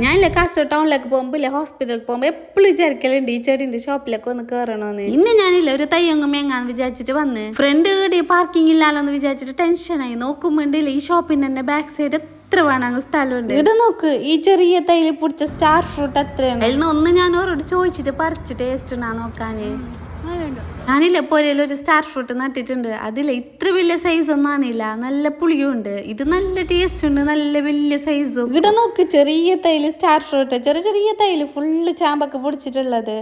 ഞാനില്ലേ കാസർഗോഡ് ടൗണിലേക്ക് പോകുമ്പോൾ ഇല്ലേ ഹോസ്പിറ്റലിലേക്ക് പോകുമ്പോൾ എപ്പോഴും വിചാരിക്കലുണ്ട് ഈ ചെടിന്റെ ഷോപ്പിലൊക്കെ ഒന്ന് കയറണമെന്ന്. ഇന്ന് ഞാനില്ല ഒരു തയ്യങ്ങ് മേങ്ങാന്ന് വിചാരിച്ചിട്ട് വന്ന് ഫ്രണ്ട് ഇവിടെ പാർക്കിംഗ് ഇല്ലാലോ എന്ന് വിചാരിച്ചിട്ട് ടെൻഷനായി നോക്കുമ്പോണ്ടില്ല ഈ ഷോപ്പിന്റെ തന്നെ ബാക്ക് സൈഡ് എത്ര വേണം സ്ഥലമുണ്ട്. ഇവിടെ നോക്ക് ഈ ചെറിയ തൈല് പിടിച്ച സ്റ്റാർ ഫ്രൂട്ട് എത്രയാണ്. അതിൽ നിന്ന് ഒന്ന് ഞാൻ ഓരോട് ചോദിച്ചിട്ട് പറിച്ച് ടേസ്റ്റ് ഉണ്ടാ നോക്കാന്. ഞാനില്ല പൊരയിൽ ഒരു സ്റ്റാർ ഫ്രൂട്ട് നട്ടിട്ടുണ്ട്. അതില്ല ഇത്ര വലിയ സൈസ് ഒന്നും ആണില്ല, നല്ല പുളിയുണ്ട്. ഇത് നല്ല ടേസ്റ്റ് ഉണ്ട്, നല്ല വലിയ സൈസും. ഇവിടെ നോക്ക് ചെറിയ തൈല് സ്റ്റാർ ഫ്രൂട്ട്, ചെറിയ ചെറിയ തൈല് ഫുള്ള് ചാമ്പൊക്കെ പൊടിച്ചിട്ടുള്ളത്.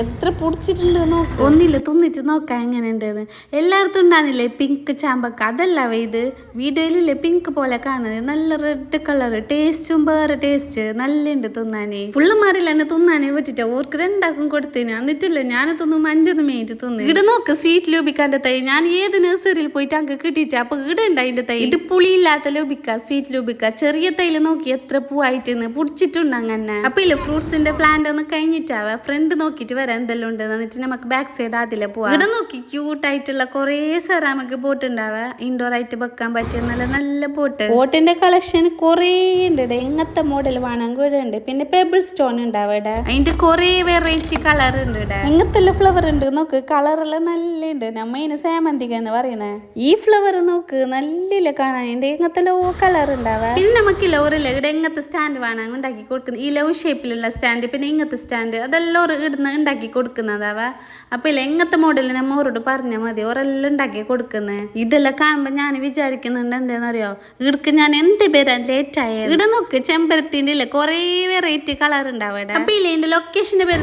എത്ര പൊടിച്ചിട്ടുണ്ട് നോക്ക്. ഒന്നില്ല തിന്നിട്ട് നോക്കാം എങ്ങനെയുണ്ടെന്ന്. എല്ലായിടത്തും ഉണ്ടാകുന്നില്ലേ പിങ്ക് ചാമ്പക്ക, അതല്ല ഇത് വീഡിയോയിലില്ലേ പിങ്ക് പോലെ കാണുന്നത്, നല്ല റെഡ് കളർ, ടേസ്റ്റും വേറെ ടേസ്റ്റ് നല്ലുണ്ട് തിന്നാന്. പുള്ളമാരില്ല എന്നെ തിന്നാനെ വിട്ടിട്ട് ഓർക്ക് രണ്ടാക്കും കൊടുത്തേന്. എന്നിട്ടില്ല ഞാൻ തിന്നും 5 മിനിറ്റ് തിന്നു. ഇവിടെ നോക്ക് സ്വീറ്റ് ലൂബിക്കാന്റെ തൈ ഞാൻ ഏത് നഴ്സറിയിൽ പോയിട്ട് അങ്ങ് കിട്ടിയിട്ട് അപ്പൊ ഇവിടെ ഉണ്ട് അതിന്റെ തൈ. ഇത് പുളിയില്ലാത്ത ലൂബിക്ക, സ്വീറ്റ് ലൂബിക്ക. ചെറിയ തൈല് നോക്കി എത്ര പൂവായിട്ടെന്ന് പൊടിച്ചിട്ടുണ്ട് അങ്ങനെ. അപ്പൊ ഇല്ല ഫ്രൂട്ട്സിന്റെ പ്ലാന്റ് ഒന്ന് കഴിഞ്ഞിട്ടാവ ഫ്രണ്ട് നോക്കിട്ട് വരാം എന്തെല്ലാം ഉണ്ട് എന്നിട്ട് നമുക്ക് ബാക്ക് സൈഡ് അതിലെ പോവാം. ഇവിടെ നോക്കി ക്യൂട്ട് ആയിട്ടുള്ള കുറെ സെറാമിക് പോട്ട് ഉണ്ടാവ, ഇൻഡോർ ആയിട്ട് വെക്കാൻ പറ്റിയ നല്ല നല്ല പോട്ടിന്റെ കളക്ഷൻ കുറെ ഉണ്ട്. എങ്ങനത്തെ മോഡൽ വേണമെങ്കിൽ ഇവിടെ ഉണ്ട്. പിന്നെ പെബിൾ സ്റ്റോൺ ഉണ്ടാവും ഇവിടെ, അതിന്റെ കുറെ വെറൈറ്റി കളർ ഉണ്ട് ഇവിടെ. എങ്ങനത്തെ ഫ്ലവർ ഉണ്ട് നോക്ക്, കളറെല്ലാം നല്ല ഉണ്ട്. നമ്മ ഇതിന് സേമന്തിക എന്ന് പറയുന്നേ. ഈ ഫ്ലവർ നോക്ക് നല്ല കാണാൻ എങ്ങനത്തെ ലോ കളർ ഉണ്ടാവുക. പിന്നെ നമുക്കില്ല ഓറില്ല ഇവിടെ എങ്ങനത്തെ സ്റ്റാൻഡ് വേണം ഉണ്ടാക്കി കൊടുക്കുന്നത്, ഈ ലവ് ഷേപ്പിലുള്ള സ്റ്റാൻഡ്, പിന്നെ ഇങ്ങനത്തെ സ്റ്റാൻഡ് അതെല്ലാം ഒരു ഇടുന്ന ഉണ്ടാക്കി കൊടുക്കുന്നതാവ. അപ്പൊ ഇല്ല എങ്ങനത്തെ മോഡൽ നമ്മ ഓരോട് പറഞ്ഞാൽ മതി, ഓരെല്ലാം ഉണ്ടാക്കി കൊടുക്കുന്നത്. ഇതെല്ലാം കാണുമ്പോൾ ഞാൻ വിചാരിക്കുന്നുണ്ട് എന്താണെന്നറിയോ, ഇടക്ക് ഞാൻ എന്ത് പേരാ ലേറ്റ് ആയത്. ഇവിടെ നോക്ക് ചെമ്പരത്തിന്റെ ഇല്ല കുറെ വെറൈറ്റി കളർ ഉണ്ടാവും. അപ്പൊ ഇല്ല ഇതിന്റെ ലൊക്കേഷന്റെ പേര്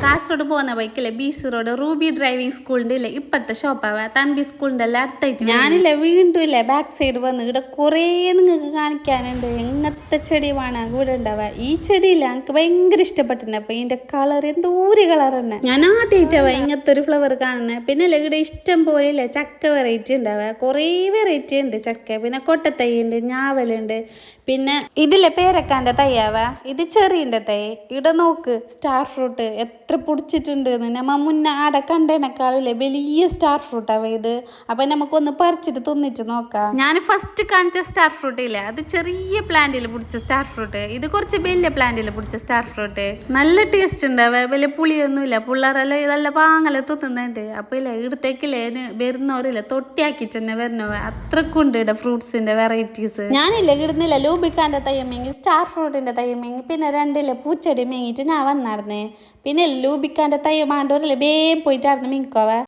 കാസർഗോഡ് പോകുന്ന ബൈക്കില്ലേ BC റോഡ് റൂബി ഡ്രൈവിംഗ് സ്കൂളിന്റെ ഇല്ല ഇപ്പത്തെ ഷോപ്പാവ തമ്പി സ്കൂളിന്റെ എല്ലാം അടുത്തായിട്ട്. ഞാനില്ല വീണ്ടും ഇല്ല ബാക്ക് സൈഡ് വന്ന് ഇവിടെ കുറേ നിങ്ങൾക്ക് കാണിക്കാനുണ്ട്. എങ്ങനത്തെ ചെടി വേണം ഇവിടെ ഉണ്ടാവുക. ഈ ചെടിയില്ല എനിക്ക് ഭയങ്കര ഇഷ്ടപ്പെട്ടിട്ടുണ്ട്. അപ്പൊ ഇതിന്റെ കളർ എന്തോ ഒരു കളർ തന്നെ ഞാൻ ആദ്യമായിട്ടാവാ ഇങ്ങനത്തെ ഒരു ഫ്ലവർ കാണുന്നത്. പിന്നെ അല്ല ഇവിടെ ഇഷ്ടം പോലെ ഇല്ല ചക്ക വെറൈറ്റി ഉണ്ടാവുക, കുറേ വെറൈറ്റി ഉണ്ട് ചക്ക. പിന്നെ കൊട്ടത്തൈ ഉണ്ട്, ഞാവലുണ്ട്. പിന്നെ ഇതിലെ പേരക്കാന്റെ തയ്യാവ, ഇത് ചെറിയന്റെ തൈ. ഇവിടെ നോക്ക് സ്റ്റാർ ഫ്രൂട്ട് എത്ര പൊടിച്ചിട്ടുണ്ട്. നമ്മ മുന്നേ ആടെ കണ്ടതിനേക്കാളില്ലേ വലിയ സ്റ്റാർ ഫ്രൂട്ടാവ ഇത്. അപ്പൊ നമുക്കൊന്ന് പറിച്ചിട്ട് തിന്നിട്ട് നോക്കാം. ഞാൻ ഫസ്റ്റ് കാണിച്ച സ്റ്റാർ ഫ്രൂട്ട് ഇല്ലേ അത് ചെറിയ പ്ലാന്റിൽ പിടിച്ച സ്റ്റാർ ഫ്രൂട്ട്, ഇത് കുറച്ച് വലിയ പ്ലാന്റിൽ പിടിച്ച സ്റ്റാർ ഫ്രൂട്ട്. നല്ല ടേസ്റ്റ് ഉണ്ടാവ, വലിയ പുളിയൊന്നുമില്ല. പിള്ളേരെല്ലാം നല്ല പാങ്ങല തിന്നുന്നുണ്ട്. അപ്പൊ ഇല്ല ഇടത്തേക്കില്ലേ വരുന്നവരില്ല തൊട്ടിയാക്കിട്ട് തന്നെ വരുന്നവ അത്രക്കുണ്ട് ഇവിടെ ഫ്രൂട്ട്സിന്റെ വെറൈറ്റീസ്. ഞാനില്ല ഇടുന്നില്ല ലൂബിക്കാന്റെ തൈ മേങ്ങി, സ്റ്റാർ ഫ്രൂട്ടിന്റെ തൈ മേങ്ങി, പിന്നെ രണ്ടില്ല പൂച്ചെടി മേങ്ങിട്ട് ഞാൻ വന്നായിരുന്നേ. പിന്നെ ലൂബിക്കാന്റെ തൈ മാണ്ടോരല്ലേ വേഗം പോയിട്ടായിരുന്നു മിങ്കോവ.